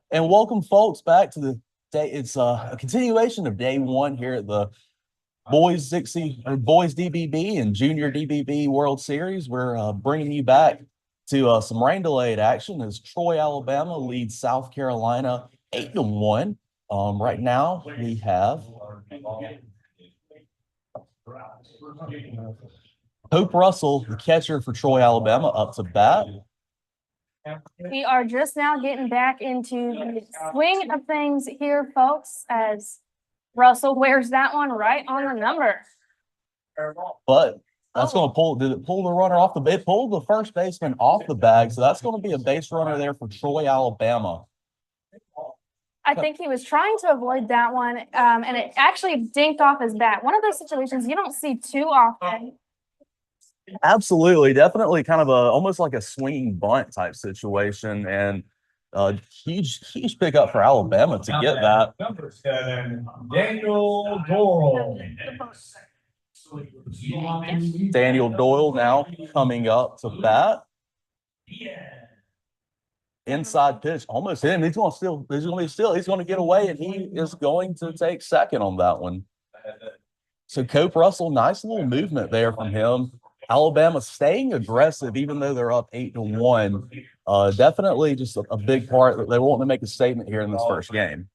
And welcome, folks, back to the day. It's a continuation of day one here at the boys 60 or boys DBB and junior DBB World Series. We're bringing you back to some rain delayed action as Troy, Alabama leads South Carolina 8-1. Right now we have Hope Russell, the catcher for Troy, Alabama, up to bat. We are just now getting back into the swing of things here, folks, as Russell wears that one right on the number. But that's going to did it pull the runner off it pulled the first baseman off the bag. So that's going to be a base runner there for Troy, Alabama. I think he was trying to avoid that one, and it actually dinked off his bat. One of those situations you don't see too often. Absolutely, definitely kind of almost like a swinging bunt type situation, and huge pickup for Alabama to get that. Number 7, Daniel Doyle. Daniel Doyle now coming up to bat. Inside pitch, almost hit him. He's going to get away, and he is going to take second on that one. So Cope Russell, nice little movement there from him. Alabama staying aggressive, even though they're up 8-1. Definitely just a big part that they want to make a statement here in this first game.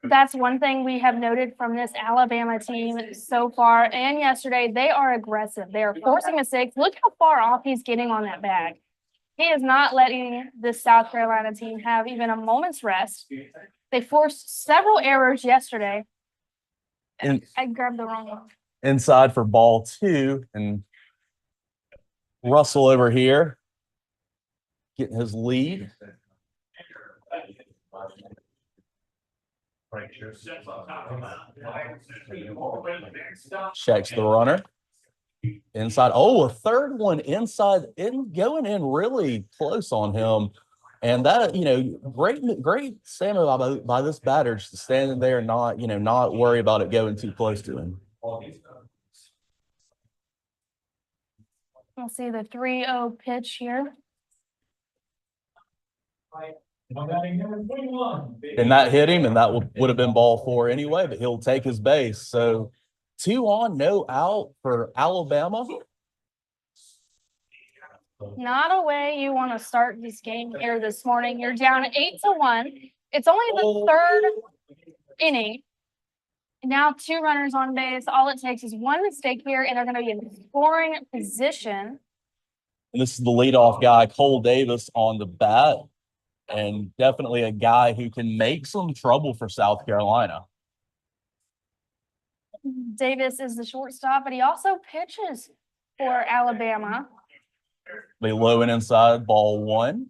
That's one thing we have noted from this Alabama team so far and yesterday. They are aggressive. They are forcing mistakes. Look how far off he's getting on that bag. He is not letting this South Carolina team have even a moment's rest. They forced several errors yesterday. And I grabbed the wrong one. Inside for ball 2, and Russell over here getting his lead. Checks the runner. Inside. Oh, a third one inside, going in really close on him. And that, great stamina by this batter, just standing there and not worry about it going too close to him. We'll see the 3-0 pitch here. And that hit him, and that would have been ball 4 anyway, but he'll take his base. So 2 on, no out for Alabama. Not a way you want to start this game here this morning. You're down 8-1. It's only the third inning. Now 2 runners on base. All it takes is one mistake here, and they're going to be in scoring position. And this is the leadoff guy, Cole Davis, on the bat, and definitely a guy who can make some trouble for South Carolina. Davis is the shortstop, but he also pitches for Alabama. They low and inside, ball 1.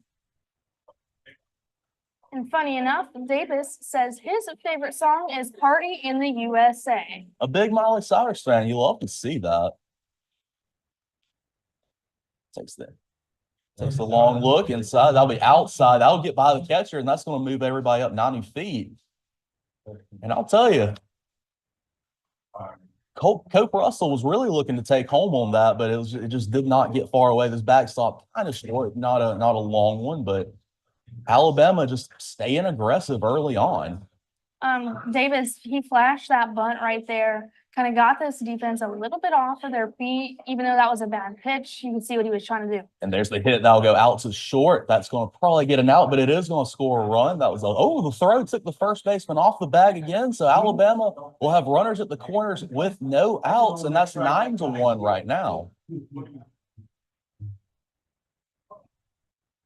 And funny enough, Davis says his favorite song is Party in the USA. A big Miley Cyrus fan. You love to see that. Takes the long look inside. That'll be outside. That'll get by the catcher, and that's going to move everybody up 90 feet. And I'll tell you, Cope Russell was really looking to take home on that, but it just did not get far away. This backstop kind of short, not a long one, but Alabama just staying aggressive early on. Davis, he flashed that bunt right there, kind of got this defense a little bit off of their feet. Even though that was a bad pitch, you can see what he was trying to do. And there's the hit. That'll go out to short. That's going to probably get an out, but it is going to score a run. That was the throw took the first baseman off the bag again. So Alabama will have runners at the corners with no outs, and that's 9-1 right now.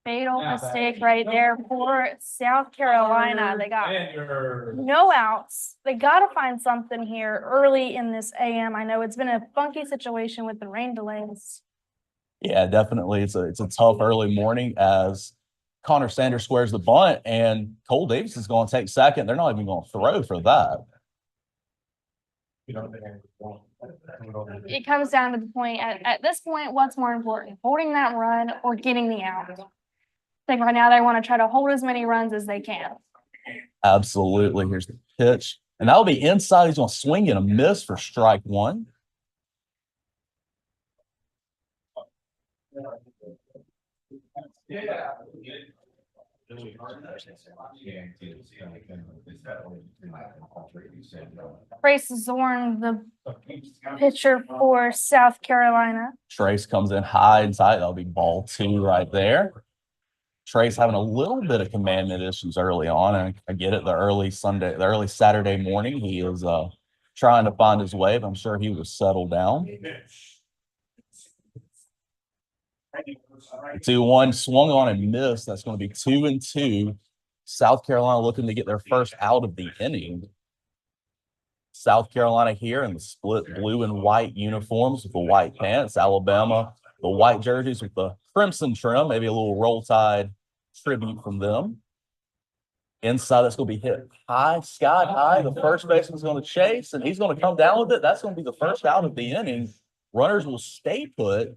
Fatal mistake right there for South Carolina. They got no outs. They got to find something here early in this AM. I know it's been a funky situation with the rain delays. Yeah, definitely. It's a tough early morning as Connor Sanders squares the bunt, and Cole Davis is going to take second. They're not even going to throw for that. It comes down to the point, at this point, what's more important, holding that run or getting the out? I think right now they want to try to hold as many runs as they can. Absolutely. Here's the pitch. And that'll be inside. He's going to swing and a miss for strike 1. Grace Zorn, the pitcher for South Carolina. Trace comes in high and tight. That'll be ball 2 right there. Trace having a little bit of commandment issues early on. And I get it, the early Saturday morning, he is trying to find his way, but I'm sure he was settled down. 2-1 swung on and missed. That's going to be 2-2. South Carolina looking to get their first out of the inning. South Carolina here in the split blue and white uniforms with the white pants. Alabama, the white jerseys with the crimson trim, maybe a little Roll Tide tribute from them. Inside, that's going to be hit high, sky high. The first baseman's going to chase, and he's going to come down with it. That's going to be the first out of the inning. Runners will stay put.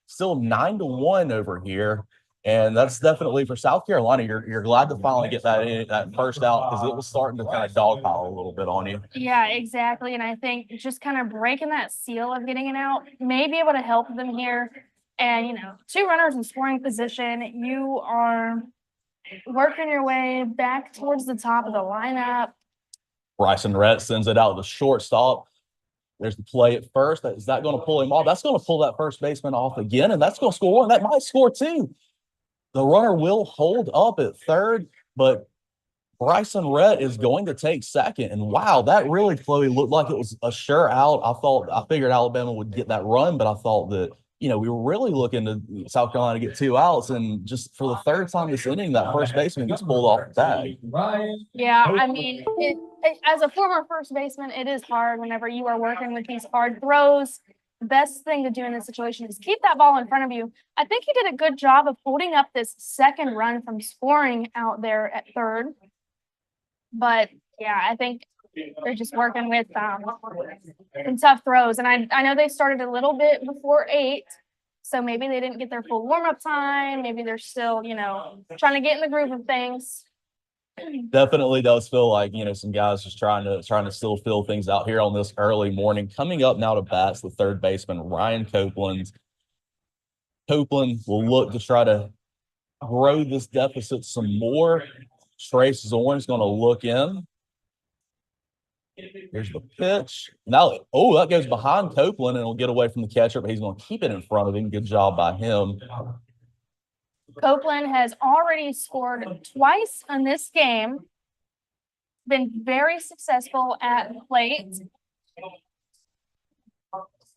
Still 9-1 over here. And that's definitely for South Carolina. You're glad to finally get that first out because it was starting to kind of dogpile a little bit on you. Yeah, exactly. And I think just kind of breaking that seal of getting it out may be able to help them here. And, you know, 2 runners in scoring position, you are working your way back towards the top of the lineup. Bryson Rhett sends it out to shortstop. There's the play at first. Is that going to pull him off? That's going to pull that first baseman off again, and that's going to score 1. That might score 2. The runner will hold up at third, but Bryson Rhett is going to take second. And wow, that really, Chloe, looked like it was a sure out. I figured Alabama would get that run, but I thought that, you know, we were really looking to South Carolina to get 2 outs. And just for the third time this inning, that first baseman gets pulled off the tag. Yeah, I mean, as a former first baseman, it is hard whenever you are working with these hard throws. The best thing to do in this situation is keep that ball in front of you. I think he did a good job of holding up this second run from scoring out there at third. But yeah, I think they're just working with some tough throws. And I know they started a little bit before 8, so maybe they didn't get their full warm-up time. Maybe they're still, you know, trying to get in the groove of things. Definitely does feel like, you know, some guys just trying to still fill things out here on this early morning. Coming up now to bats, the third baseman, Ryan Copeland. Copeland will look to try to grow this deficit some more. Trace Zorn's going to look in. Here's the pitch. Now, that goes behind Copeland and it'll get away from the catcher, but he's going to keep it in front of him. Good job by him. Copeland has already scored twice in this game, been very successful at the plate.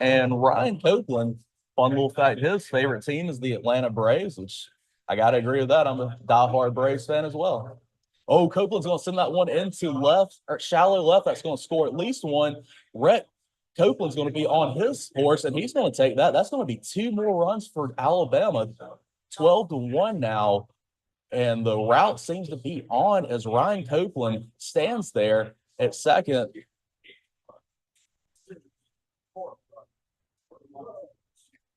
And Ryan Copeland, fun little fact, his favorite team is the Atlanta Braves, which I got to agree with that. I'm a diehard Braves fan as well. Oh, Copeland's going to send that one into left or shallow left. That's going to score at least 1. Rhett Copeland's going to be on his horse, and he's going to take that. That's going to be 2 more runs for Alabama. 12-1 now, and the route seems to be on as Ryan Copeland stands there at second.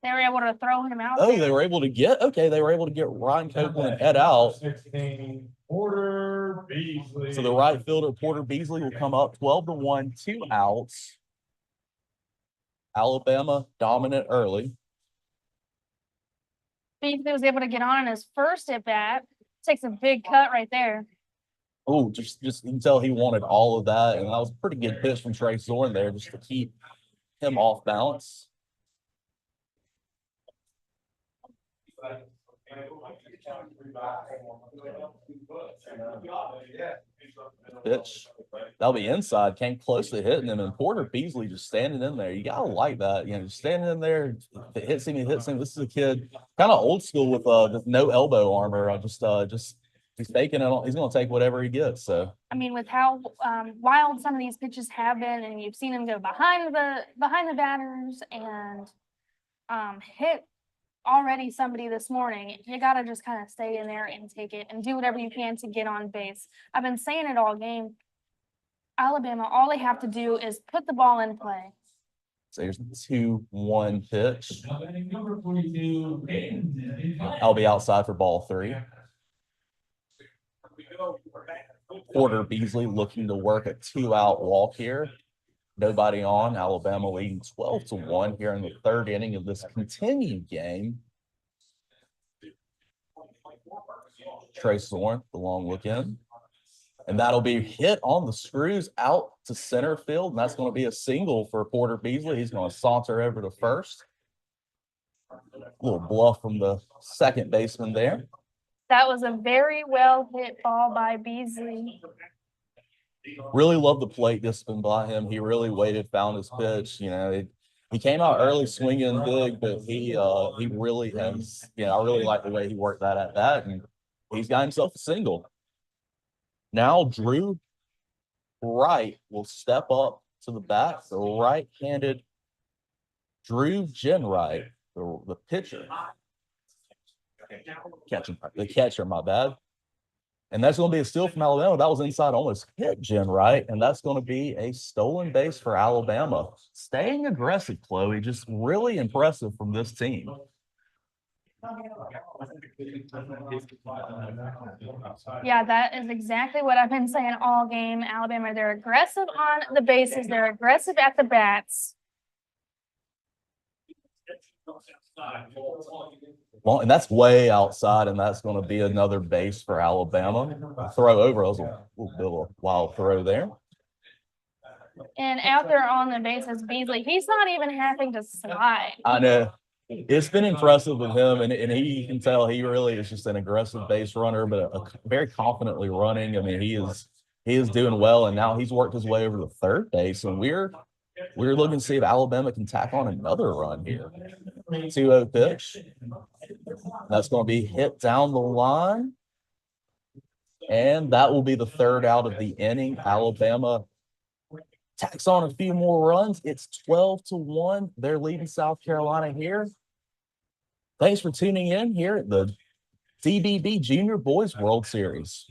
They were able to throw him out. Oh, they were able to get Ryan Copeland head out. 16, Porter Beasley. So the right fielder, Porter Beasley, will come up 12-1, 2 outs. Alabama dominant early. Beasley was able to get on in his first at bat. Takes a big cut right there. Oh, just you can tell he wanted all of that, and that was a pretty good pitch from Trace Zorn there just to keep him off balance. Pitch. That'll be inside. Came close to hitting him, and Porter Beasley just standing in there. You gotta like that, you know, just standing in there. If it hits him, he hits him. This is a kid, kind of old school with no elbow armor. Just he's taking it on. He's gonna take whatever he gets. So I mean, with how wild some of these pitches have been, and you've seen him go behind the batters and hit already somebody this morning, you got to just kind of stay in there and take it and do whatever you can to get on base. I've been saying it all game. Alabama, all they have to do is put the ball in play. So here's the 2-1 pitch. I'll be outside for ball 3. Porter Beasley looking to work a 2-out walk here. Nobody on. Alabama leading 12-1 here in the third inning of this continued game. Trey Soren, the long look in. And that'll be hit on the screws out to center field. And that's going to be a single for Porter Beasley. He's going to saunter over to first. A little bluff from the second baseman there. That was a very well hit ball by Beasley. Really love the plate discipline by him. He really waited, found his pitch. You know, he came out early swinging big, but he really has. I really like the way he worked that at bat, and he's got himself a single. Now Drew Wright will step up to the bat. The right-handed Drew Jenwright, the pitcher. The catcher, my bad. And that's going to be a steal from Alabama. That was inside, almost hit Jenwright, and that's going to be a stolen base for Alabama. Staying aggressive, Chloe, just really impressive from this team. Yeah, that is exactly what I've been saying all game. Alabama, they're aggressive on the bases. They're aggressive at the bats. Well, and that's way outside, and that's going to be another base for Alabama. Throw over. That was a little bit of a wild throw there. And out there on the bases, Beasley, he's not even having to slide. I know. It's been impressive with him, and you can tell he really is just an aggressive base runner, but very confidently running. I mean, he is doing well, and now he's worked his way over to third base, and we're looking to see if Alabama can tack on another run here. 2-0 pitch. That's going to be hit down the line, and that will be the third out of the inning. Alabama tacks on a few more runs. It's 12-1. They're leading South Carolina here. Thanks for tuning in here at the DBB Junior Boys World Series.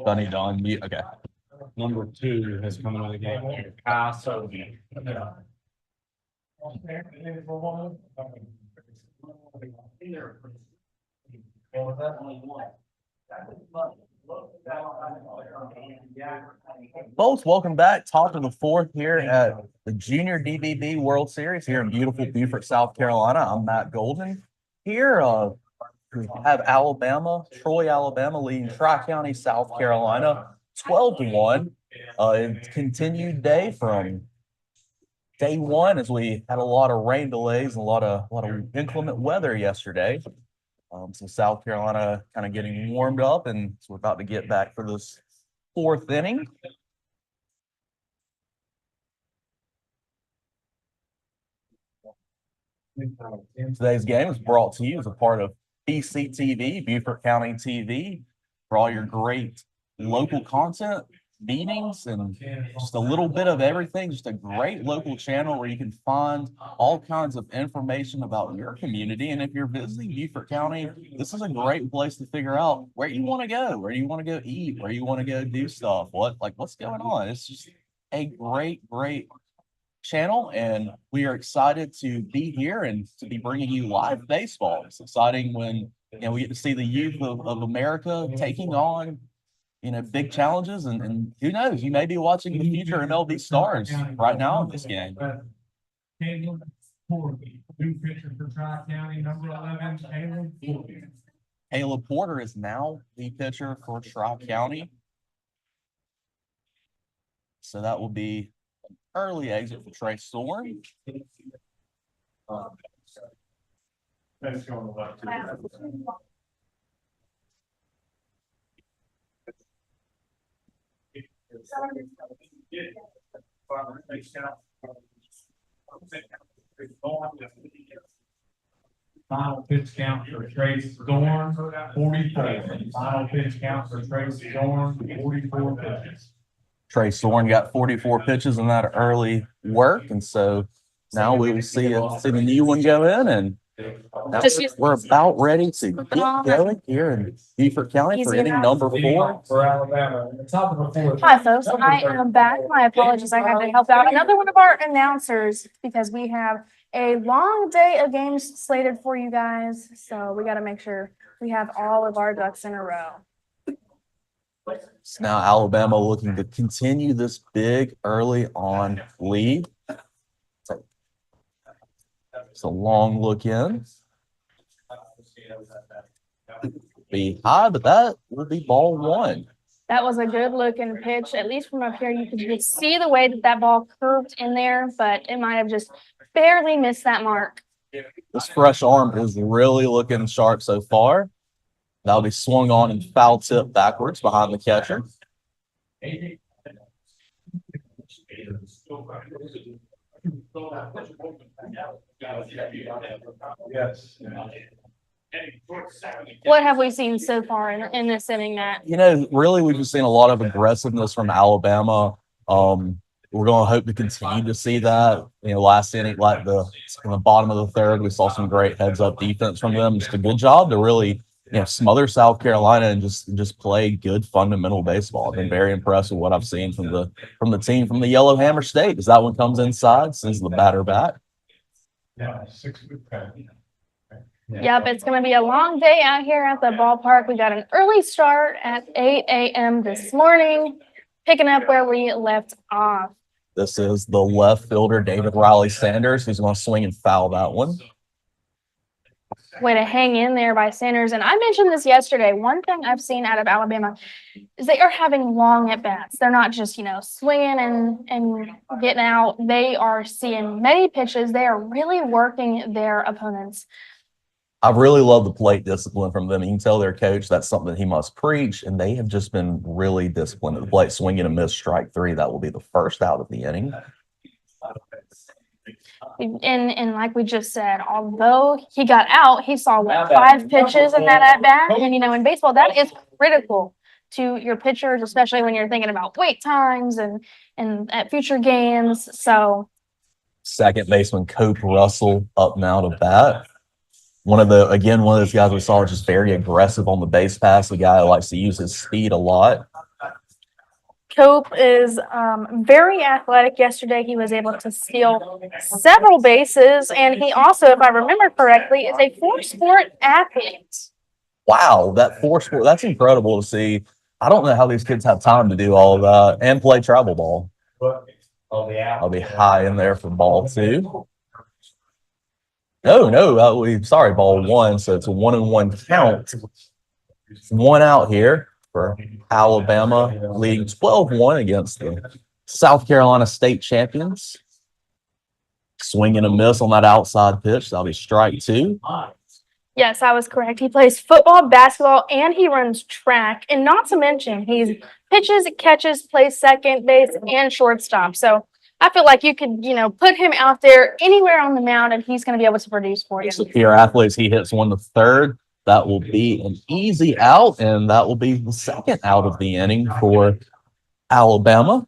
Bunny Don, mute. Okay. Number 2 has come into the game. Picasso. Folks, welcome back. Top of the fourth here at the Junior DBB World Series here in beautiful Beaufort, South Carolina. I'm Matt Golden. Here, we have Alabama, Troy, Alabama leading Tri-County, South Carolina, 12-1. Continued day from day one as we had a lot of rain delays and a lot of inclement weather yesterday. So South Carolina kind of getting warmed up, and so we're about to get back for this fourth inning. Today's game is brought to you as a part of BCTV, Beaufort County TV, for all your great local content, meetings, and just a little bit of everything. Just a great local channel where you can find all kinds of information about your community. And if you're visiting Beaufort County, this is a great place to figure out where you want to go, where you want to go eat, where you want to go do stuff, what's going on. It's just a great channel, and we are excited to be here and to be bringing you live baseball. It's exciting when we get to see the youth of America taking on big challenges, and who knows, you may be watching the future MLB stars right now in this game. New pitcher for Tri-County, number 11, Caleb Porter is now the pitcher for Tri-County, so that will be an early exit for Trey Storm. Let's go on the left. Final pitch count for Trace Zorn, 44. Final pitch count for Trace Zorn, 44 pitches. Trey Storm got 44 pitches in that early work, and so now we will see the new one go in, and now we're about ready to get going here in Beaufort County for inning number 4. For Alabama. Top of the fourth. Hi, folks. I am back. My apologies. I had to help out another one of our announcers because we have a long day of games slated for you guys. So we got to make sure we have all of our ducks in a row. So now Alabama looking to continue this big early on lead. It's a long look in. Be high, but that will be ball 1. That was a good looking pitch. At least from up here, you could just see the way that ball curved in there, but it might have just barely missed that mark. This fresh arm is really looking sharp so far. That'll be swung on and foul tip backwards behind the catcher. Yes. What have we seen so far in this inning, Matt? Really, we've just seen a lot of aggressiveness from Alabama. We're going to hope to continue to see that. Last inning, in the bottom of the third, we saw some great heads-up defense from them. Just a good job to really smother South Carolina and just play good fundamental baseball. I've been very impressed with what I've seen from the team from the Yellow Hammer State. As that one comes inside, sends the batter back. Yeah, 6 foot pen. Yep, it's going to be a long day out here at the ballpark. We got an early start at 8 a.m. this morning, picking up where we left off. This is the left fielder, David Riley Sanders, who's going to swing and foul that one. Way to hang in there by Sanders. And I mentioned this yesterday. One thing I've seen out of Alabama is they are having long at-bats. They're not just, swinging and getting out. They are seeing many pitches. They are really working their opponents. I really love the plate discipline from them. You can tell their coach that's something he must preach, and they have just been really disciplined at the plate. Swinging a miss, strike 3. That will be the first out of the inning. And like we just said, although he got out, he saw 5 pitches in that at bat. And in baseball, that is critical to your pitchers, especially when you're thinking about wait times and at future games. So second baseman Cope Russell up now to bat. One of those guys we saw just very aggressive on the base pass. A guy who likes to use his speed a lot. Cope is very athletic. Yesterday, he was able to steal several bases, and he also, if I remember correctly, is a four-sport athlete. Wow, that four sport, that's incredible to see. I don't know how these kids have time to do all of that and play travel ball. I'll be high in there for ball 2. No, sorry, ball 1. So it's a 1-1 count. 1 out here for Alabama, leading 12-1 against the South Carolina state champions. Swing and a miss on that outside pitch. That'll be strike 2. Yes, I was correct. He plays football, basketball, and he runs track. And not to mention, he pitches, catches, plays second base, and shortstop. So I feel like you could, put him out there anywhere on the mound, and he's going to be able to produce for you. So here, athletes, he hits one to third. That will be an easy out, and that will be the second out of the inning for Alabama.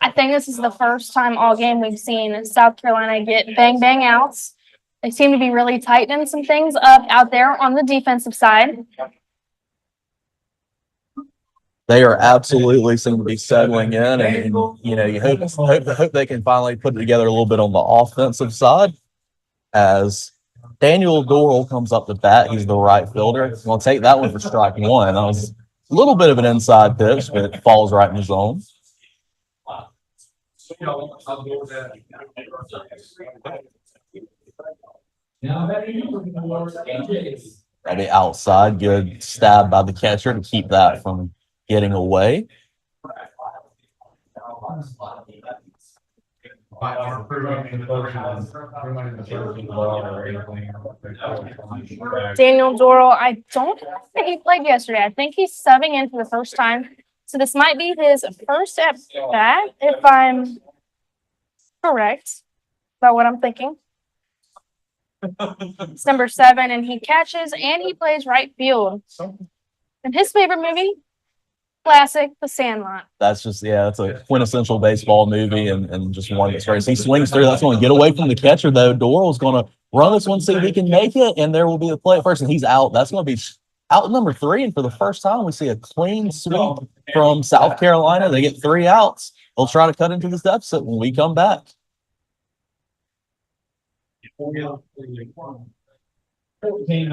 I think this is the first time all game we've seen South Carolina get bang outs. They seem to be really tightening some things up out there on the defensive side. They are absolutely seem to be settling in, and you hope they can finally put it together a little bit on the offensive side. As Daniel Doral comes up to bat, he's the right fielder. We'll take that one for strike 1. That was a little bit of an inside pitch, but it falls right in the zone. Maybe outside, good stab by the catcher to keep that from getting away. Daniel Doral, I don't think he played yesterday. I think he's subbing in for the first time. So this might be his first at bat, if I'm correct about what I'm thinking. It's number 7, and he catches and he plays right field. And his favorite movie, classic, The Sandlot. That's just, it's a quintessential baseball movie and just one that's great. He swings through. That's going to get away from the catcher, though. Doral's going to run this one, see if he can make it, and there will be a play at first, and he's out. That's going to be out number 3, and for the first time, we see a clean sweep from South Carolina. They get 3 outs. They'll try to cut into this deficit when we come back. 14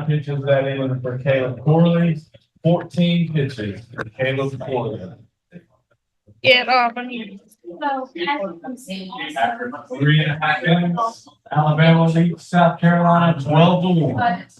pitches that in for Caleb Corley. 14 pitches for Caleb Corley. Get off of me. 3.5 innings. Alabama leads South Carolina 12-1.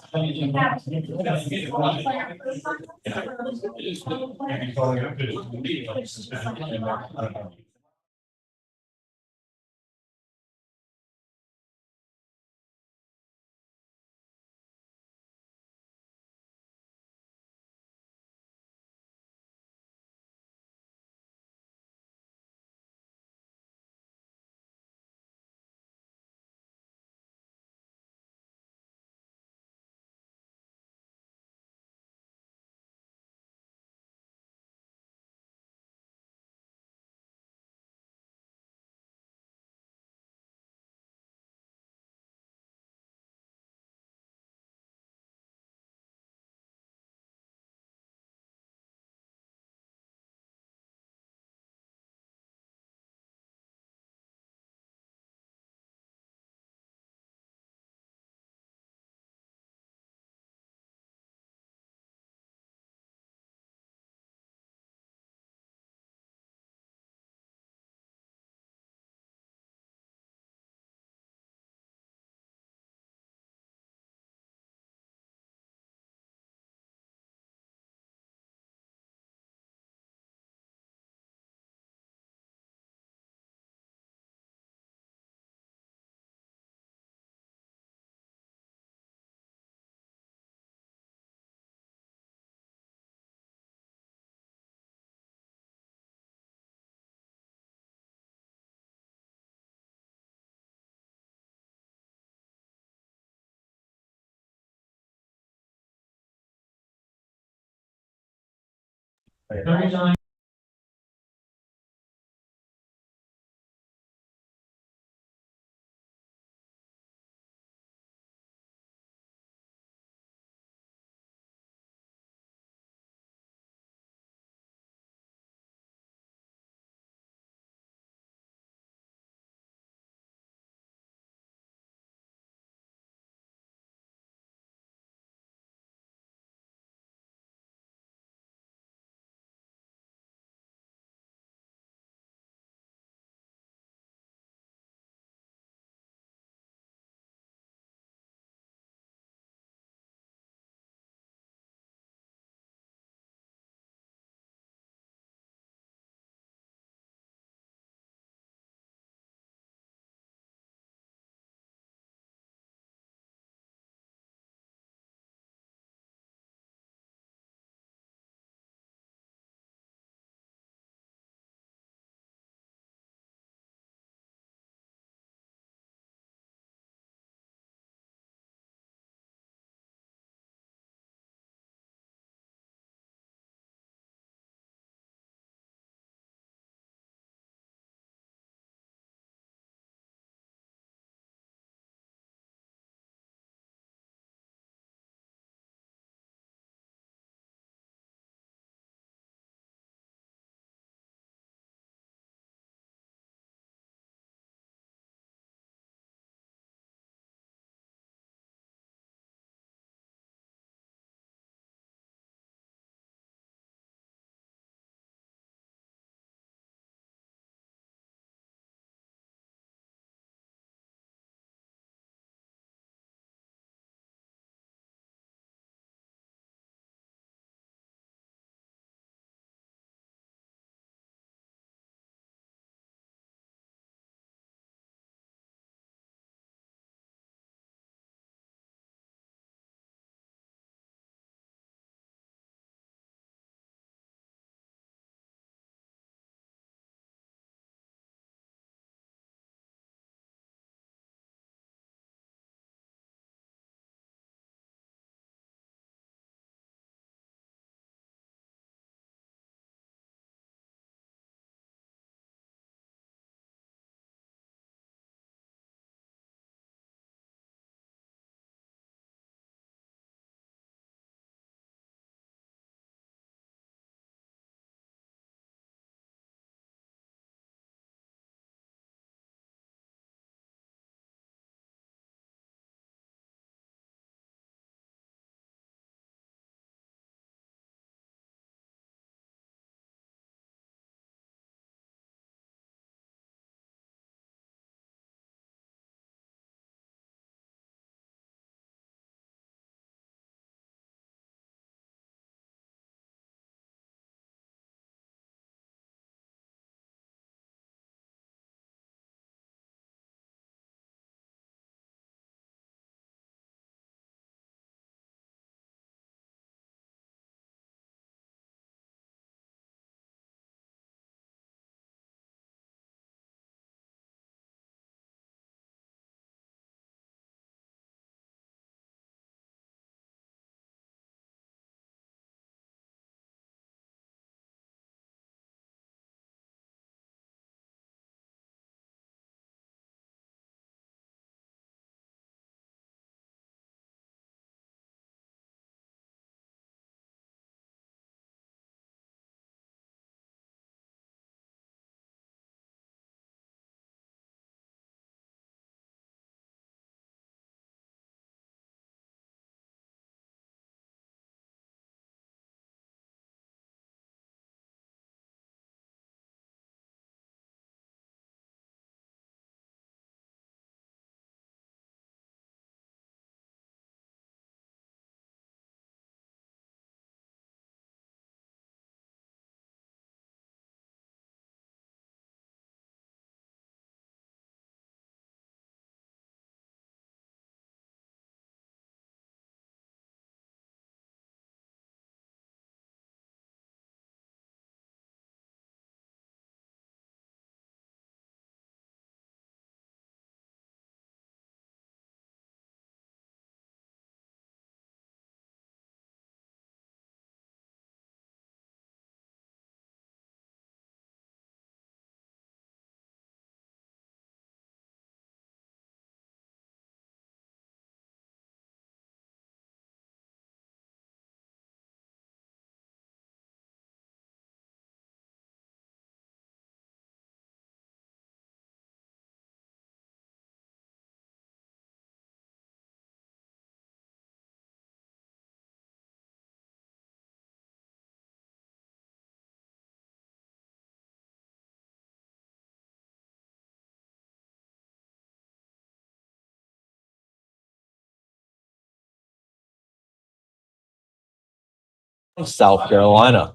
South Carolina.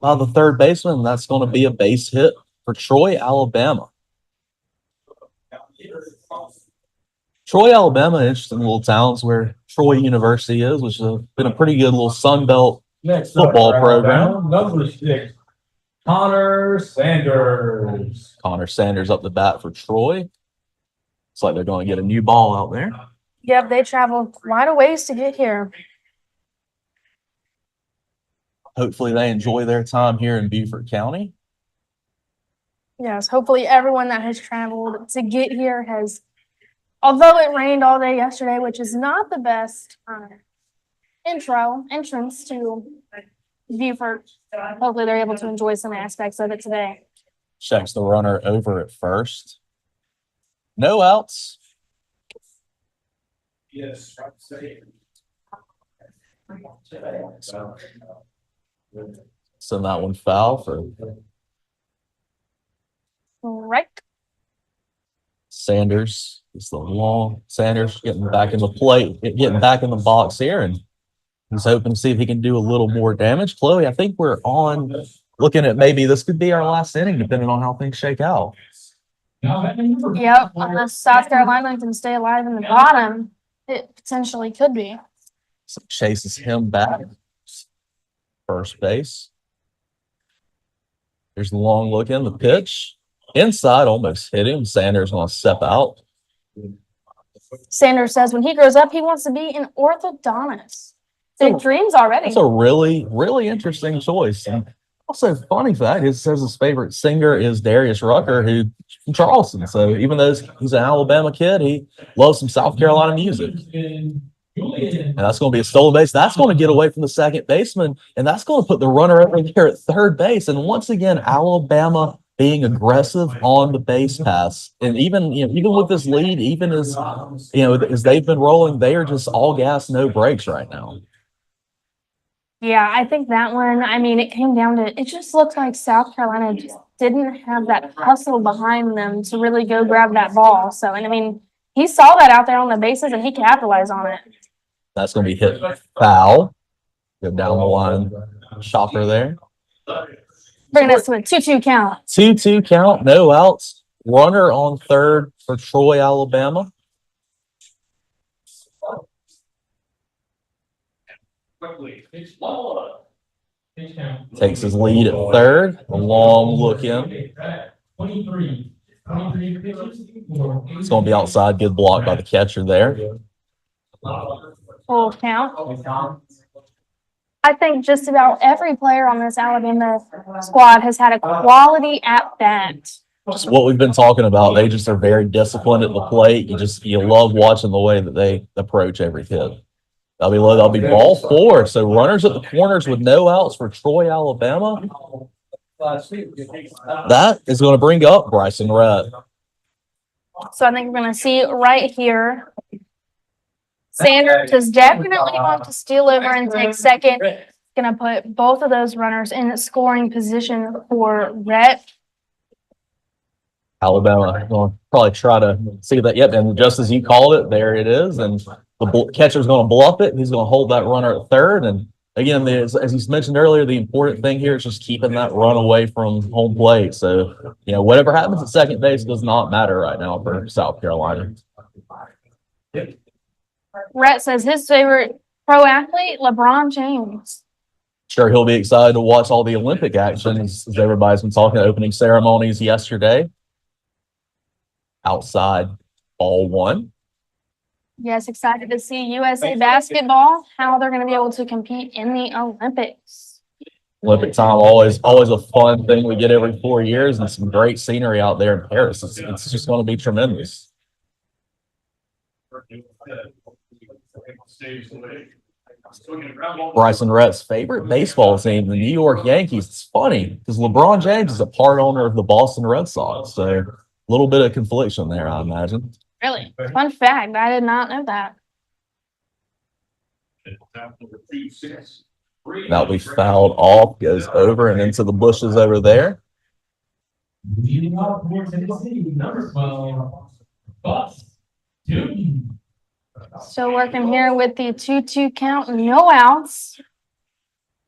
The third baseman, that's going to be a base hit for Troy, Alabama. Troy, Alabama, interesting little towns where Troy University is, which has been a pretty good little Sun Belt Next football up, program. Number 6, Connor Sanders. Connor Sanders up the bat for Troy. Looks like they're going to get a new ball out there. Yep, they traveled quite a ways to get here. Hopefully they enjoy their time here in Beaufort County. Yes, hopefully everyone that has traveled to get here has, although it rained all day yesterday, which is not the best entrance to Beaufort. Hopefully they're able to enjoy some aspects of it today. Checks the runner over at first. No outs. Yes. Send that one foul for Right. Sanders. It's the long Sanders getting back in the plate, getting back in the box here, and he's hoping to see if he can do a little more damage. Chloe, I think we're on looking at maybe this could be our last inning, depending on how things shake out. Yep, unless South Carolina can stay alive in the bottom, it potentially could be. So chases him back. First base. There's the long look in the pitch. Inside, almost hit him. Sanders going to step out. Sanders says when he grows up, he wants to be an orthodontist. Big dreams already. That's a really, really interesting choice. And also, funny fact, it says his favorite singer is Darius Rucker, who's from Charleston. So even though he's an Alabama kid, he loves some South Carolina music. And that's going to be a stolen base. That's going to get away from the second baseman, and that's going to put the runner over there at third base. And once again, Alabama being aggressive on the base pass. And even with this lead, even as as they've been rolling, they are just all gas, no brakes right now. Yeah, I think that one, I mean, it came down to, it just looked like South Carolina just didn't have that hustle behind them to really go grab that ball. So, and I mean, he saw that out there on the bases and he capitalized on it. That's going to be hit foul. Go down the line. Shopper there. Bringing us to a 2-2 count. 2-2 count, no outs. Runner on third for Troy, Alabama. Takes his lead at third. A long look in. 23. It's going to be outside. Good block by the catcher there. Full count. I think just about every player on this Alabama squad has had a quality at bat. Just what we've been talking about. They just are very disciplined at the plate. You love watching the way that they approach every hit. That'll be ball 4. So runners at the corners with no outs for Troy, Alabama. That is going to bring up Bryson Rhett. So I think we're going to see right here. Sanders is definitely going to steal over and take second. Going to put both of those runners in scoring position for Rhett. Alabama going to probably try to see that. Yep, and just as you called it, there it is. And the catcher's going to bluff it. He's going to hold that runner at third. And again, as you mentioned earlier, the important thing here is just keeping that run away from home plate. So, whatever happens at second base does not matter right now for South Carolina. Rhett says his favorite pro athlete, LeBron James. Sure, he'll be excited to watch all the Olympic action as everybody's been talking opening ceremonies yesterday. Outside, ball 1. Yes, excited to see USA basketball, how they're going to be able to compete in the Olympics. Olympic time, always a fun thing we get every 4 years, and some great scenery out there in Paris. It's just going to be tremendous. Bryson Rhett's favorite baseball team, the New York Yankees. It's funny because LeBron James is a part owner of the Boston Red Sox, so a little bit of confliction there, I imagine. Really? Fun fact. I did not know that. That'll be fouled off, goes over and into the bushes over there. Leading off for Tennessee, number 12, Bus Newton. Still working here with the 2-2 count, no outs.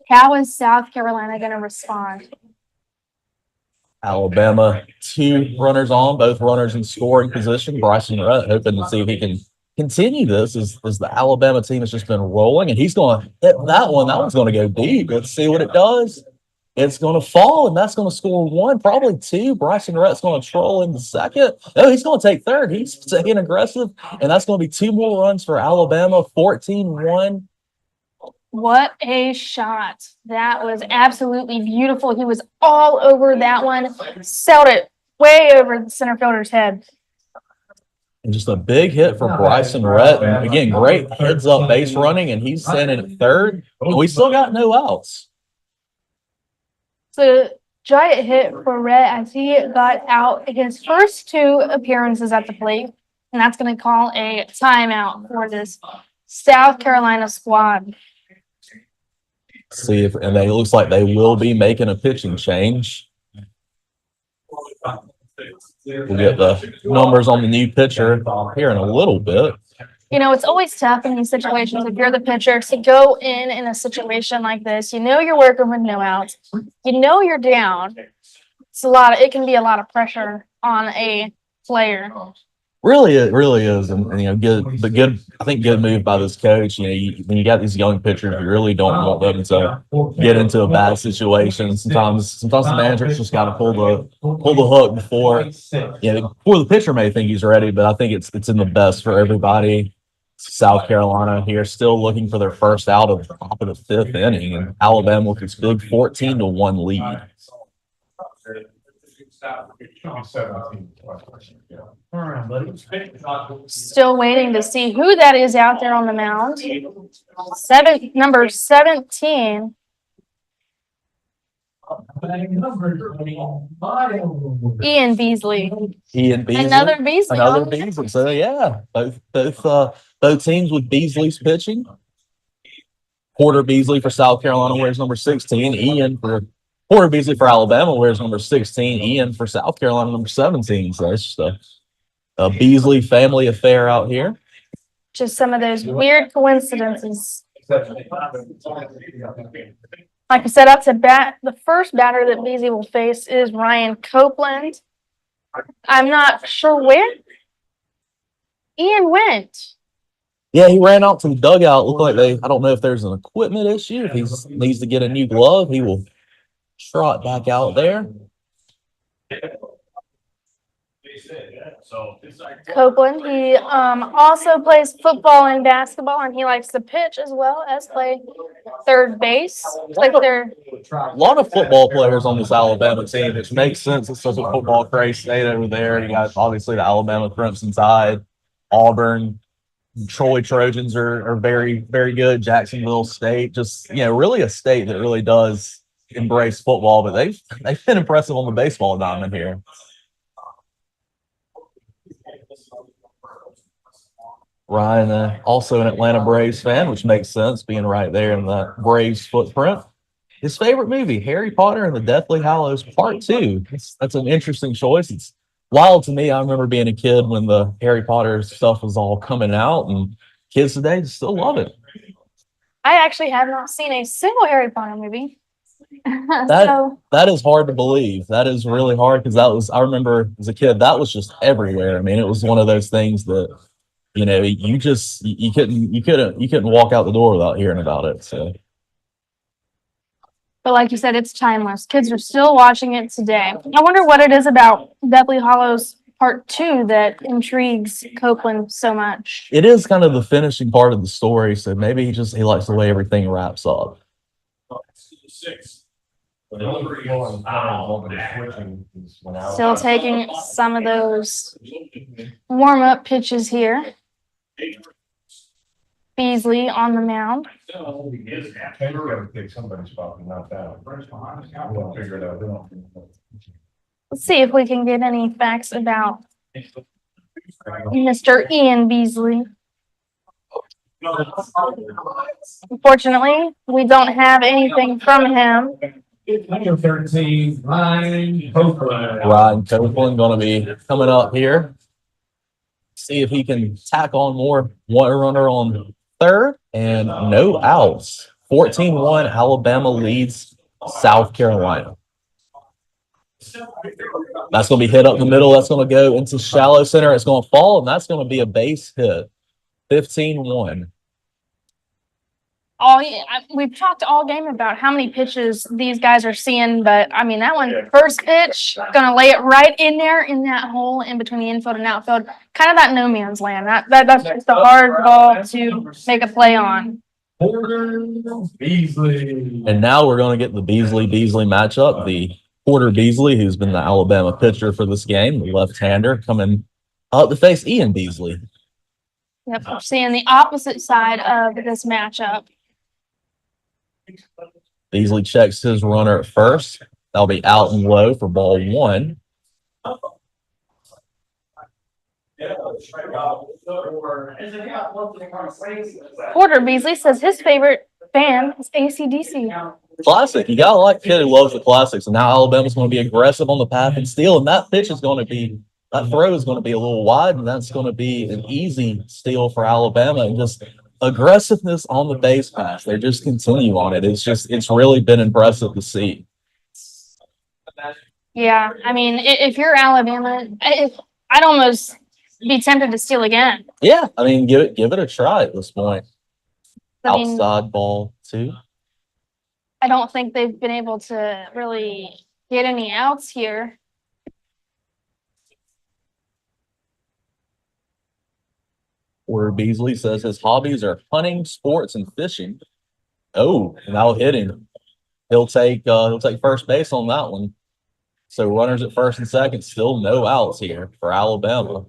How is South Carolina going to respond? Alabama, 2 runners on, both runners in scoring position. Bryson Rhett hoping to see if he can continue this as the Alabama team has just been rolling, and he's going to hit that one. That one's going to go deep. Let's see what it does. It's going to fall, and that's going to score 1, probably 2. Bryson Rhett's going to troll into second. No, he's going to take third. He's staying aggressive, and that's going to be 2 more runs for Alabama, 14-1. What a shot. That was absolutely beautiful. He was all over that one, sailed it way over the center fielder's head. And just a big hit for Bryson Rhett. And again, great heads up base running, and he's standing at third. And we still got no outs. So giant hit for Rhett as he got out his first 2 appearances at the plate. And that's going to call a timeout for this South Carolina squad. See if, and it looks like they will be making a pitching change. We'll get the numbers on the new pitcher here in a little bit. You know, it's always tough in these situations if you're the pitcher to go in a situation like this. You know you're working with no outs. You know you're down. It can be a lot of pressure on a player. Really, it really is, and good. I think good move by this coach. You know, when you got these young pitchers, you really don't want them to get into a bad situation. Sometimes the manager's just got to pull the hook before the pitcher may think he's ready. But I think it's in the best for everybody. South Carolina here still looking for their first out of the top of the 5th inning, and Alabama with this big 14-1 lead. Still waiting to see who that is out there on the mound. Number 17. Ian Beasley. Another Beasley. Another Beasley. So yeah, both teams with Beasley's pitching. Porter Beasley for South Carolina wears number 16. Porter Beasley for Alabama wears number 16. Ian for South Carolina number 17. So it's just a Beasley family affair out here. Just some of those weird coincidences. Like I said, up to bat, the first batter that Beasley will face is Ryan Copeland. I'm not sure where Ian went. Yeah, he ran out to the dugout. Looked like I don't know if there's an equipment issue. If he needs to get a new glove, he will trot back out there. Copeland, he also plays football and basketball, and he likes to pitch as well as play third base. A lot of football players on this Alabama team, which makes sense. It's such a football crazy state over there. You got obviously the Alabama Crimson Tide, Auburn, Troy Trojans are very, very good. Jacksonville State, just really a state that really does embrace football, but they've been impressive on the baseball diamond here. Ryan, also an Atlanta Braves fan, which makes sense being right there in the Braves footprint. His favorite movie, Harry Potter and the Deathly Hallows Part 2. That's an interesting choice. It's wild to me. I remember being a kid when the Harry Potter stuff was all coming out, and kids today still love it. I actually have not seen a single Harry Potter movie. That is hard to believe. That is really hard because I remember as a kid, that was just everywhere. I mean, it was one of those things that you couldn't walk out the door without hearing about it. So, but like you said, it's timeless. Kids are still watching it today. I wonder what it is about Deathly Hallows Part 2 that intrigues Copeland so much. It is kind of the finishing part of the story, so maybe he likes the way everything wraps up. Still taking some of those warm-up pitches here. Beasley on the mound. Let's see if we can get any facts about Mr. Ian Beasley. Unfortunately, we don't have anything from him. Number 13, Ryan Copeland. Ryan Copeland going to be coming up here. See if he can tack on more. One runner on third and no outs. 14-1, Alabama leads South Carolina. That's going to be hit up the middle. That's going to go into shallow center. It's going to fall, and that's going to be a base hit. 15-1. We've talked all game about how many pitches these guys are seeing, but I mean, that one, first pitch, gonna lay it right in there in that hole in between the infield and outfield, kind of that no man's land. That's just a hard ball to make a play on. Beasley. And now we're going to get the Beasley matchup. The Porter Beasley, who's been the Alabama pitcher for this game, the left-hander, coming up to face Ian Beasley. Yep, we're seeing the opposite side of this matchup. Beasley checks his runner at first. That'll be out and low for ball one. Porter Beasley says his favorite band is AC/DC. Classic. You gotta like a kid who loves the classics. And now Alabama's going to be aggressive on the path and steal. And that pitch is going to be, that throw is going to be a little wide, and that's going to be an easy steal for Alabama. And just aggressiveness on the base pass. They just continue on it. It's really been impressive to see. Yeah, I mean, if you're Alabama, I'd almost be tempted to steal again. Yeah, I mean, give it a try at this point. I mean, Outside ball two. I don't think they've been able to really get any outs here. Porter Beasley says his hobbies are hunting, sports, and fishing. Oh, now hitting. He'll take first base on that one. So runners at first and second, still no outs here for Alabama.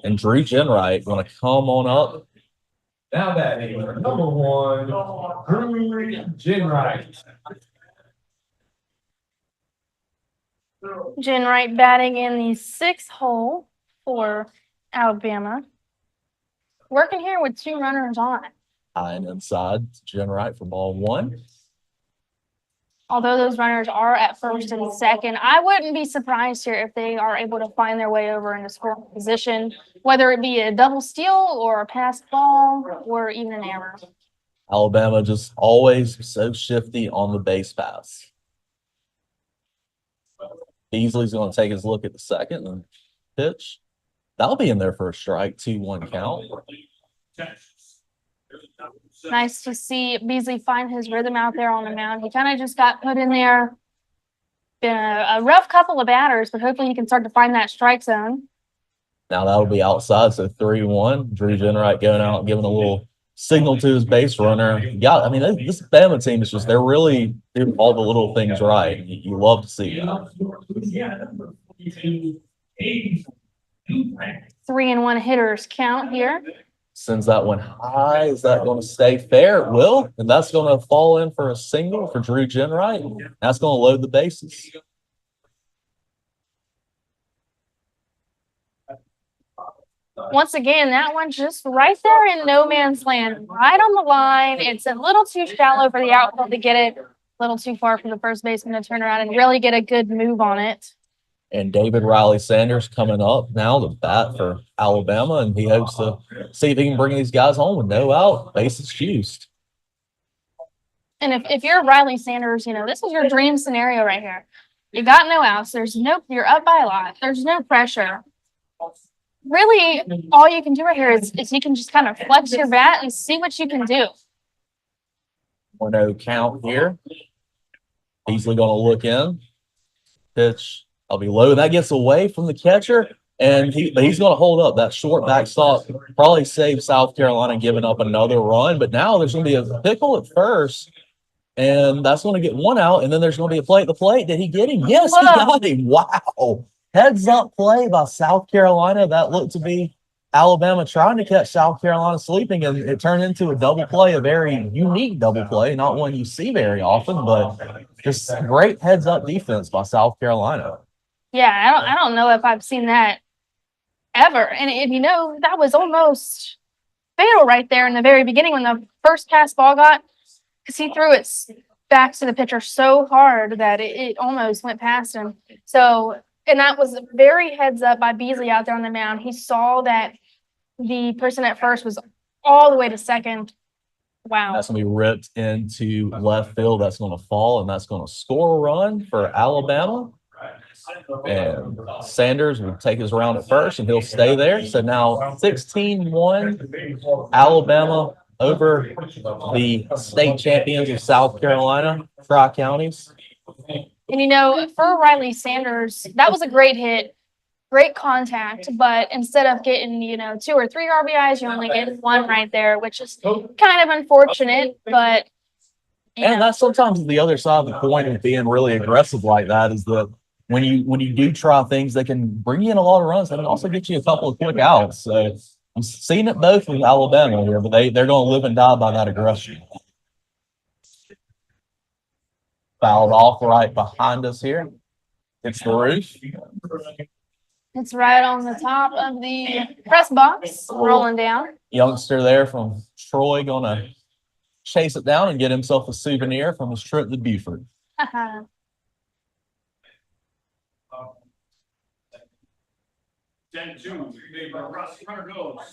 And Drew Jenright going to come on up. Now batting, number one, Drew Jenright. Jenright batting in the sixth hole for Alabama. Working here with two runners on. High and inside, Jenright for ball one. Although those runners are at first and second, I wouldn't be surprised here if they are able to find their way over into scoring position, whether it be a double steal or a passed ball or even an error. Alabama just always so shifty on the base pass. Beasley's going to take his look at the second and pitch. That'll be in there for a strike, 2-1 count. Nice to see Beasley find his rhythm out there on the mound. He kind of just got put in there. Been a rough couple of batters, but hopefully he can start to find that strike zone. Now that'll be outside, so 3-1. Drew Jenright going out, giving a little signal to his base runner. Yeah, I mean, this Bama team is just, they're really doing all the little things right. You love to see that. 3-1 hitters count here. Sends that one high. Is that going to stay fair? It will. And that's going to fall in for a single for Drew Jenright. That's going to load the bases. Once again, that one's just right there in no man's land, right on the line. It's a little too shallow for the outfield to get it, a little too far for the first baseman to turn around and really get a good move on it. And David Riley Sanders coming up now to bat for Alabama, and he hopes to see if he can bring these guys home with no out, bases juiced. And if you're Riley Sanders, you know, this is your dream scenario right here. You got no outs. You're up by a lot. There's no pressure. Really, all you can do right here is you can just kind of flex your bat and see what you can do. 1-0 count here. Beasley going to look in. Pitch. I'll be low. That gets away from the catcher, but he's going to hold up. That short backstop probably saved South Carolina giving up another run. But now there's going to be a pickle at first, and that's going to get one out. And then there's going to be a play at the plate. Did he get him? Yes, he got him. Wow. Heads up play by South Carolina. That looked to be Alabama trying to catch South Carolina sleeping, and it turned into a double play, a very unique double play, not one you see very often, but just great heads up defense by South Carolina. Yeah, I don't know if I've seen that ever. And if you know, that was almost fatal right there in the very beginning when the first pass ball got, because he threw it back to the pitcher so hard that it almost went past him. So And that was very heads up by Beasley out there on the mound. He saw that the person at first was all the way to second. Wow. That's going to be ripped into left field. That's going to fall, and that's going to score a run for Alabama. And Sanders will take his round at first, and he'll stay there. So now 16-1 Alabama over the state champions of South Carolina, Tri-Counties. And, you know, for Riley Sanders, that was a great hit, great contact. But instead of getting, you know, 2 or 3 RBIs, you only get 1 right there, which is kind of unfortunate. But, and that's sometimes the other side of the coin of being really aggressive like that is that when you do try things that can bring you in a lot of runs, they can also get you a couple of quick outs. So I'm seeing it both with Alabama here, but they're going to live and die by that aggression. Fouled off right behind us here. It's the roof. It's right on the top of the press box, rolling down. Youngster there from Troy going to chase it down and get himself a souvenir from his trip to Beaufort. It's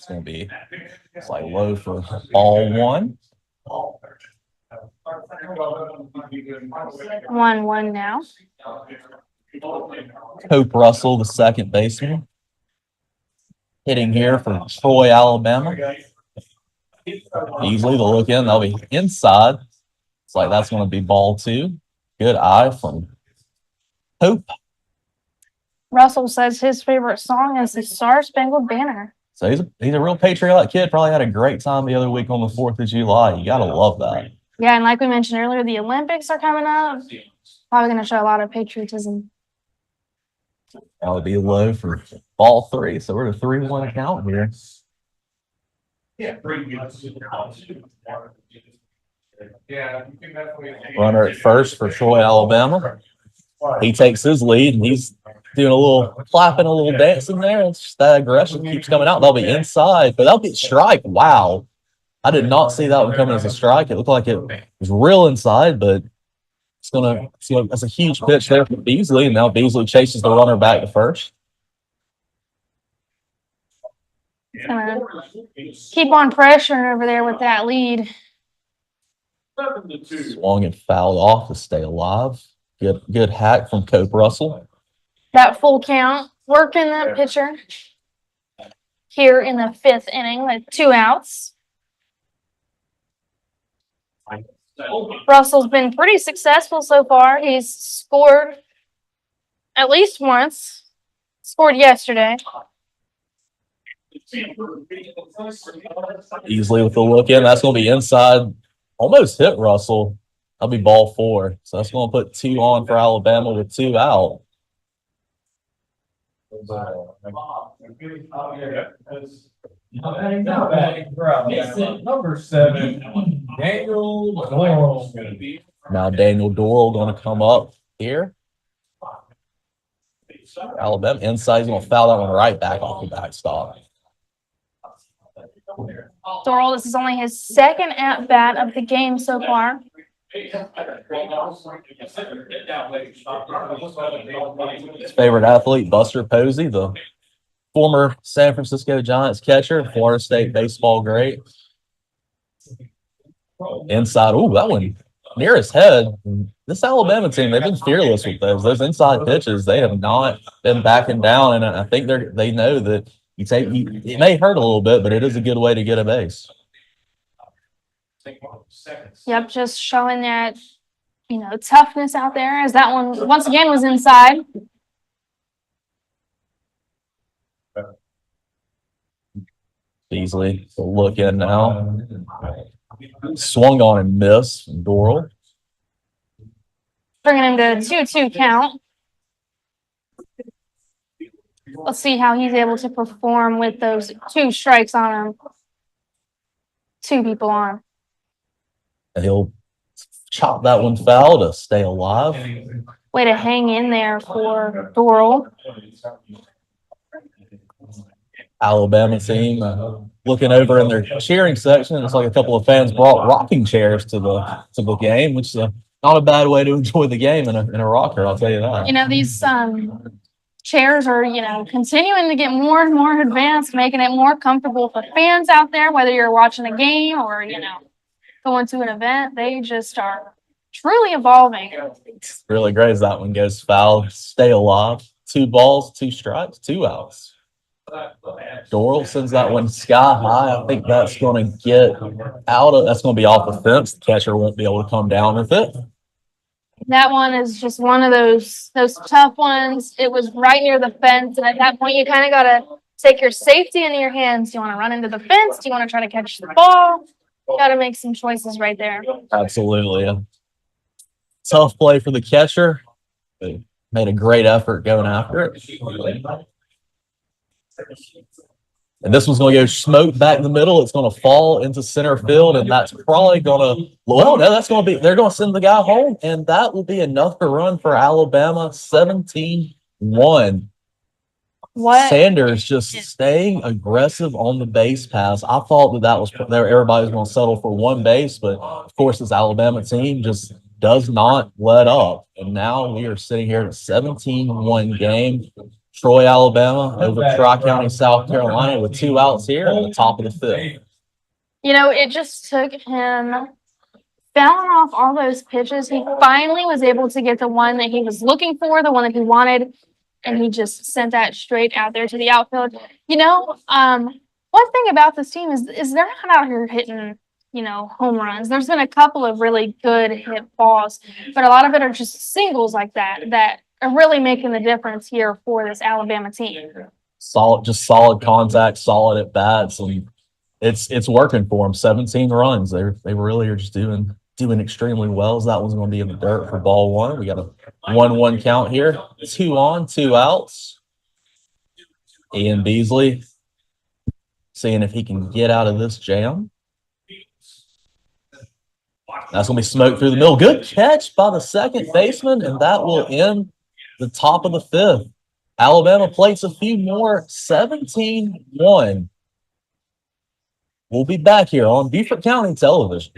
going to be like low for ball 1. 1-1 now. Cope Russell, the second baseman, hitting here for Troy, Alabama. Easily the look in, they'll be inside. It's like that's going to be ball 2. Good eye from Cope. Russell says his favorite song is the Star Spangled Banner. So he's a real patriotic kid. Probably had a great time the other week on the 4th of July. You got to love that. Yeah, and like we mentioned earlier, the Olympics are coming up. Probably going to show a lot of patriotism. That would be low for ball 3. So we're at a 3-1 count here. Runner at first for Troy, Alabama. He takes his lead, and he's doing a little clapping, a little dancing there. It's just that aggression keeps coming out. They'll be inside, but they'll be strike. Wow. I did not see that one coming as a strike. It looked like it was real inside, but that's a huge pitch there for Beasley, and now Beasley chases the runner back to first. Keep on pressuring over there with that lead. Swung and fouled off to stay alive. Good hack from Cope Russell. That full count, working that pitcher here in the 5th inning with 2 outs. Russell's been pretty successful so far. He's scored at least once. Scored yesterday. Easily with the look in. That's going to be inside. Almost hit Russell. That'll be ball 4. So that's going to put 2 on for Alabama with 2 out. Number 7, Daniel Doral. Now Daniel Doral going to come up here. Alabama inside is going to foul that one right back off the backstop. Doral, this is only his 2nd at-bat of the game so far. His favorite athlete, Buster Posey, the former San Francisco Giants catcher, Florida State baseball great. Inside, that one near his head. This Alabama team, they've been fearless with those inside pitches. They have not been backing down, and I think they know that it may hurt a little bit, but it is a good way to get a base. Yep, just showing that, toughness out there, as that one once again was inside. Beasley will look in now. Swung on and missed from Doral. Bringing him to a 2-2 count. Let's see how he's able to perform with those 2 strikes on him. 2 people on. And he'll chop that one foul to stay alive. Way to hang in there for Doral. Alabama team looking over in their cheering section. It's like a couple of fans brought rocking chairs to the game, which is not a bad way to enjoy the game in a rocker, I'll tell you that. These chairs are, continuing to get more and more advanced, making it more comfortable for fans out there, whether you're watching a game or, going to an event. They just are truly evolving. It's really great as that one goes foul. Stay alive. 2 balls, 2 strikes, 2 outs. Doral sends that one sky high. I think that's going to get that's going to be off the fence. The catcher won't be able to come down with it. That one is just one of those tough ones. It was right near the fence, and at that point, you kind of got to take your safety into your hands. Do you want to run into the fence? Do you want to try to catch the ball? You got to make some choices right there. Absolutely. Tough play for the catcher. They made a great effort going after it. And this one's going to go smoke back in the middle. It's going to fall into center field, and that's probably going to, that's going to be, they're going to send the guy home, and that will be enough to run for Alabama. 17-1. Sanders just staying aggressive on the base pass. I thought that was there. Everybody was going to settle for 1 base, but of course, this Alabama team just does not let up. And now we are sitting here at a 17-1 game. Troy, Alabama over Tri-County, South Carolina with 2 outs here at the top of the 5th. It just took him fouling off all those pitches. He finally was able to get the one that he was looking for, the one that he wanted, and he just sent that straight out there to the outfield. One thing about this team is they're not out here hitting, home runs. There's been a couple of really good hit balls, but a lot of it are just singles like that are really making the difference here for this Alabama team. Solid contact, solid at bats, and it's working for them. 17 runs. They really are just doing extremely well. As that one's going to be in the dirt for ball 1. We got a 1-1 count here. 2 on, 2 outs. Ian Beasley seeing if he can get out of this jam. That's going to be smoked through the middle. Good catch by the second baseman, and that will end the top of the 5th. Alabama plays a few more. 17-1. We'll be back here on Beaufort County Television.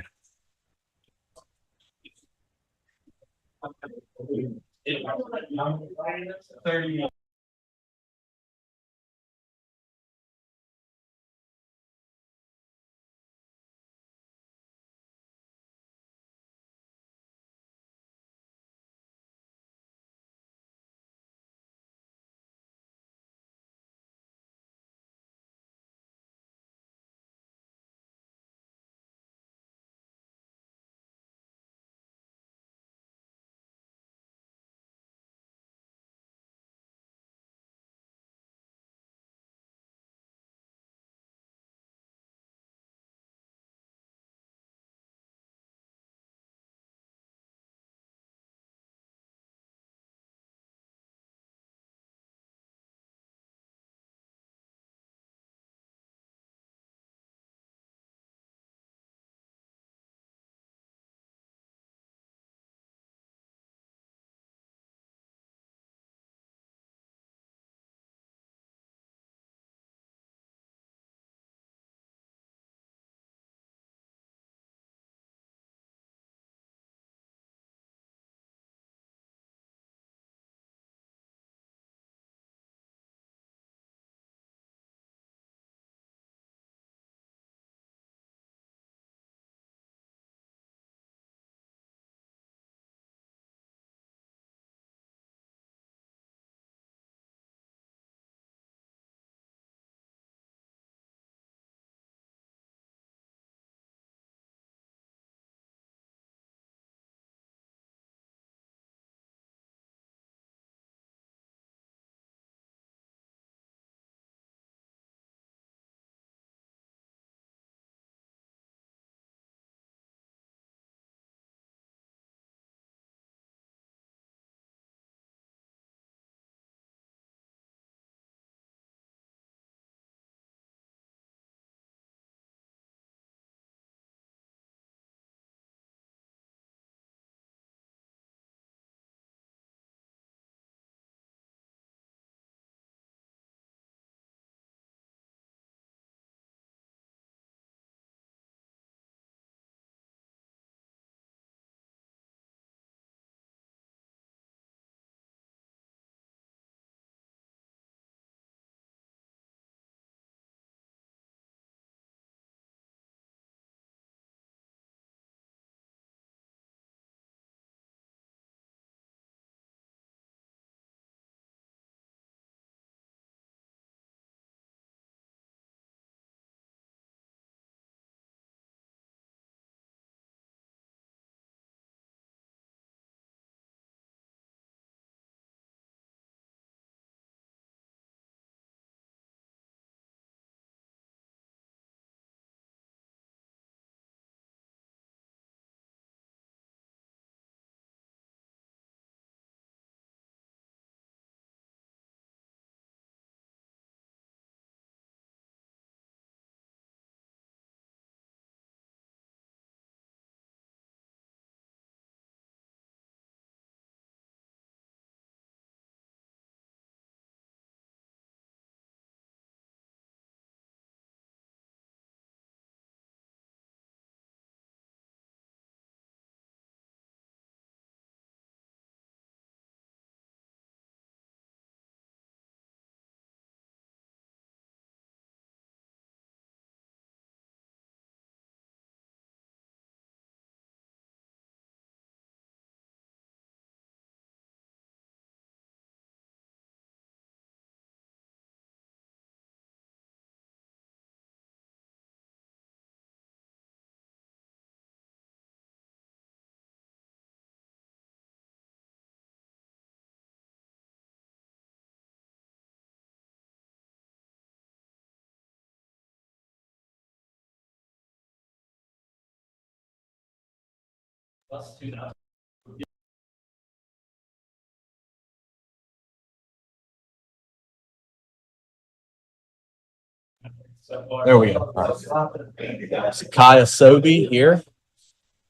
There we go. All right. So Kaya Sobe here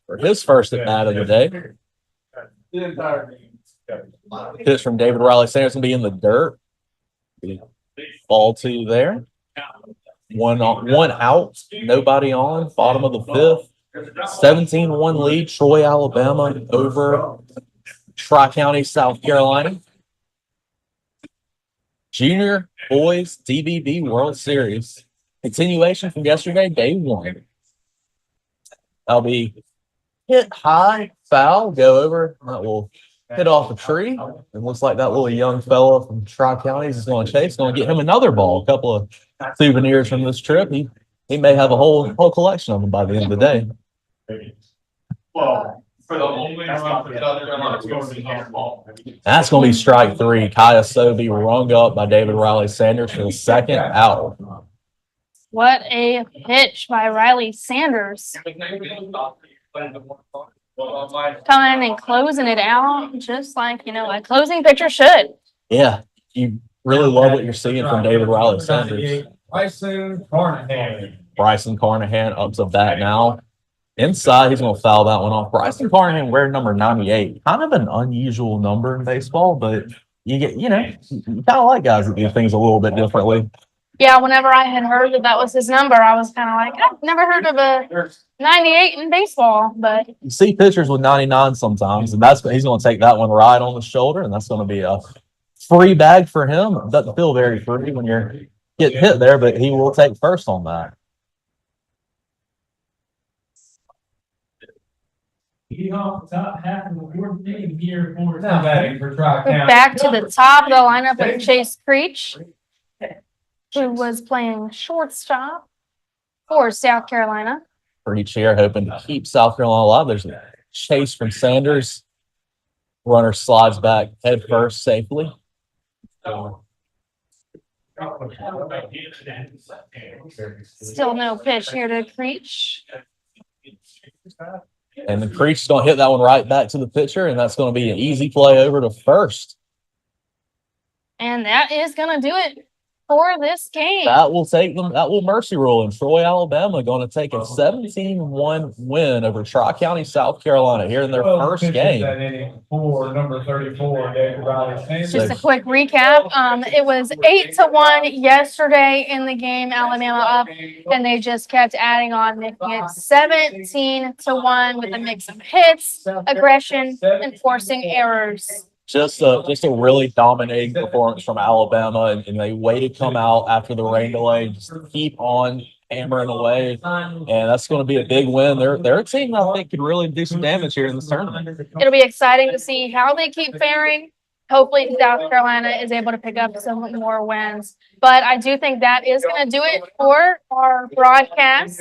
for his first at bat of the day. Pitch from David Riley Sanders will be in the dirt. Ball two there. One out, nobody on. Bottom of the fifth. 17-1 lead, Troy, Alabama over Tri-County, South Carolina. Junior Boys DBB World Series. Continuation from yesterday, day one. That'll be hit high, foul, go over. That will hit off a tree. It looks like that little young fella from Tri-County is going to chase. Going to get him another ball. A couple of souvenirs from this trip. He may have a whole collection of them by the end of the day. Well, for the only That's going to be strike three. Kaya Sobe rung up by David Riley Sanders for the second out. What a pitch by Riley Sanders. Coming in and closing it out, just like, a closing pitcher should. Yeah, you really love what you're seeing from David Riley Sanders. Bryson Carnahan up to bat now. Inside, he's going to foul that one off. Bryson Carnahan wearing number 98. Kind of an unusual number in baseball, but you kind of like guys that do things a little bit differently. Yeah, whenever I had heard that was his number, I was kind of like, I've never heard of a 98 in baseball, but you see pitchers with 99 sometimes, and he's going to take that one right on the shoulder, and that's going to be a free bag for him. It doesn't feel very free when you're getting hit there, but he will take first on that. Top half of the fourth inning here for back to the top of the lineup with Chase Creech, who was playing shortstop for South Carolina. Creech here hoping to keep South Carolina alive. There's a chase from Sanders. Runner slides back head first safely. Still no pitch here to Creech. And the Creech's going to hit that one right back to the pitcher, and that's going to be an easy play over to first. And that is going to do it for this game. That will mercy rule, and Troy, Alabama going to take a 17-1 win over Tri-County, South Carolina here in their first game. For number 34, David Riley Sanders. Just a quick recap. It was 8-1 yesterday in the game, Alabama up, and they just kept adding on, making it 17-1 with a mix of hits, aggression, and forcing errors. Just a really dominating performance from Alabama, and they waited to come out after the rain delay, just keep on hammering away, and that's going to be a big win. They're a team that I think could really do some damage here in this tournament. It'll be exciting to see how they keep faring. Hopefully, South Carolina is able to pick up some more wins. But I do think that is going to do it for our broadcast.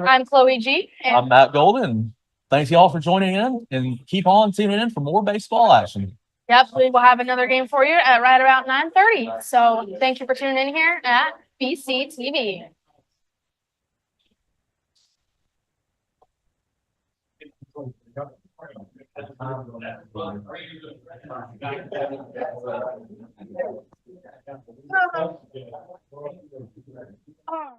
I'm Chloe G. I'm Matt Golden. Thanks, y'all, for joining in, and keep on tuning in for more baseball action. Yep, we will have another game for you at right about 9:30. So thank you for tuning in here at BCTV. Oh.